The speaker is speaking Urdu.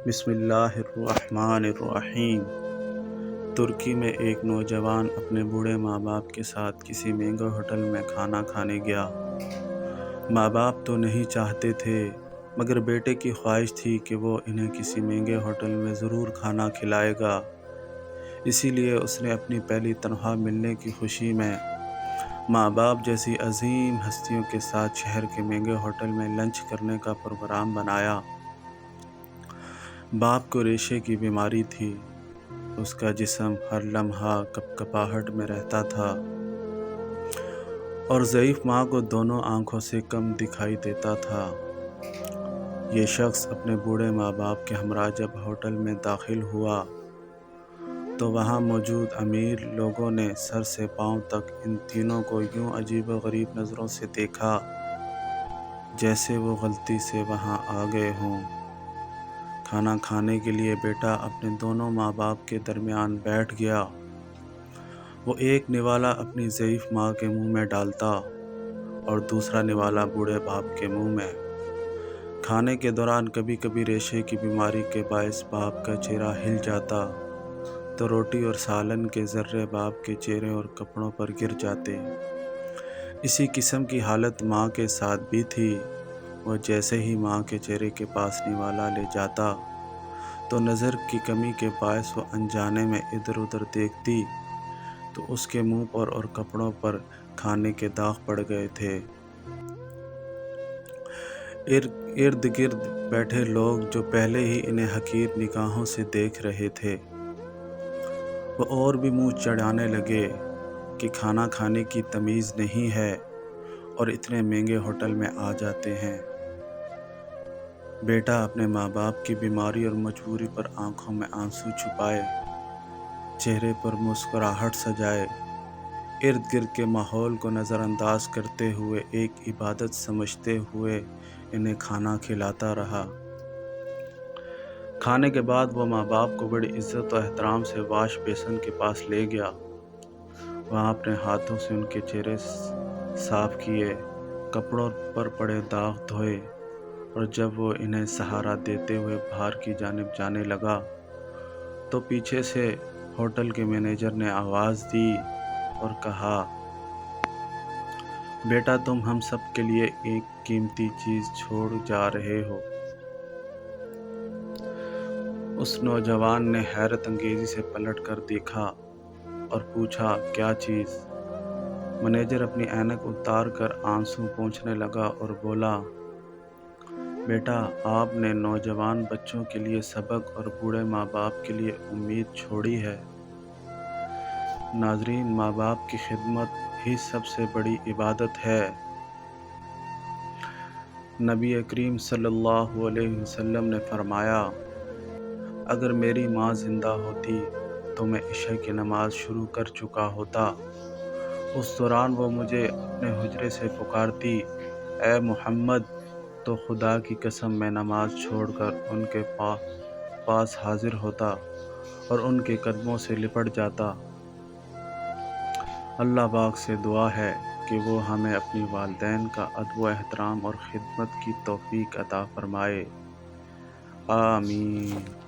بسم اللہ الرحمن الرحیم۔ ترکی میں ایک نوجوان اپنے بوڑھے ماں باپ کے ساتھ کسی مہنگے ہوٹل میں کھانا کھانے گیا۔ ماں باپ تو نہیں چاہتے تھے، مگر بیٹے کی خواہش تھی کہ وہ انہیں کسی مہنگے ہوٹل میں ضرور کھانا کھلائے گا۔ اسی لیے اس نے اپنی پہلی تنخواہ ملنے کی خوشی میں ماں باپ جیسی عظیم ہستیوں کے ساتھ شہر کے مہنگے ہوٹل میں لنچ کرنے کا پروگرام بنایا۔ باپ کو ریشے کی بیماری تھی، اس کا جسم ہر لمحہ کپکپاہٹ میں رہتا تھا اور ضعیف ماں کو دونوں آنکھوں سے کم دکھائی دیتا تھا۔ یہ شخص اپنے بوڑھے ماں باپ کے ہمراہ جب ہوٹل میں داخل ہوا تو وہاں موجود امیر لوگوں نے سر سے پاؤں تک ان تینوں کو یوں عجیب و غریب نظروں سے دیکھا جیسے وہ غلطی سے وہاں آ گئے ہوں۔ کھانا کھانے کے لیے بیٹا اپنے دونوں ماں باپ کے درمیان بیٹھ گیا۔ وہ ایک نوالا اپنی ضعیف ماں کے منہ میں ڈالتا اور دوسرا نوالا بوڑھے باپ کے منہ میں۔ کھانے کے دوران کبھی کبھی ریشے کی بیماری کے باعث باپ کا چہرہ ہل جاتا تو روٹی اور سالن کے ذرے باپ کے چہرے اور کپڑوں پر گر جاتے۔ اسی قسم کی حالت ماں کے ساتھ بھی تھی۔ وہ جیسے ہی ماں کے چہرے کے پاس نوالا لے جاتا تو نظر کی کمی کے باعث وہ انجانے میں ادھر ادھر دیکھتی تو اس کے منہ پر اور کپڑوں پر کھانے کے داغ پڑ گئے تھے۔ ارد گرد بیٹھے لوگ جو پہلے ہی انہیں حقیر نگاہوں سے دیکھ رہے تھے، وہ اور بھی منہ چڑھانے لگے کہ کھانا کھانے کی تمیز نہیں ہے اور اتنے مہنگے ہوٹل میں آ جاتے ہیں۔ بیٹا اپنے ماں باپ کی بیماری اور مجبوری پر آنکھوں میں آنسو چھپائے، چہرے پر مسکراہٹ سجائے، ارد گرد کے ماحول کو نظر انداز کرتے ہوئے ایک عبادت سمجھتے ہوئے انہیں کھانا کھلاتا رہا۔ کھانے کے بعد وہ ماں باپ کو بڑی عزت و احترام سے واش بیسن کے پاس لے گیا۔ وہاں اپنے ہاتھوں سے ان کے چہرے صاف کیے، کپڑوں پر پڑے داغ دھوئے اور جب وہ انہیں سہارا دیتے ہوئے باہر کی جانب جانے لگا تو پیچھے سے ہوٹل کے مینیجر نے آواز دی اور کہا، بیٹا تم ہم سب کے لیے ایک قیمتی چیز چھوڑ جا رہے ہو۔ اس نوجوان نے حیرت انگیزی سے پلٹ کر دیکھا اور پوچھا، کیا چیز؟ مینیجر اپنی اینک اتار کر آنسو پونچھنے لگا اور بولا، بیٹا آپ نے نوجوان بچوں کے لیے سبق اور بوڑھے ماں باپ کے لیے امید چھوڑی ہے۔ ناظرین، ماں باپ کی خدمت ہی سب سے بڑی عبادت ہے۔ نبی کریم صلی اللہ علیہ وسلم نے فرمایا، اگر میری ماں زندہ ہوتی تو میں عشاء کی نماز شروع کر چکا ہوتا۔ اس دوران وہ مجھے اپنے حجرے سے پکارتی، اے محمد، تو خدا کی قسم میں نماز چھوڑ کر ان کے پاس حاضر ہوتا اور ان کے قدموں سے لپٹ جاتا۔ اللہ پاک سے دعا ہے کہ وہ ہمیں اپنی والدین کا ادب و احترام اور خدمت کی توفیق عطا فرمائے۔ آمین۔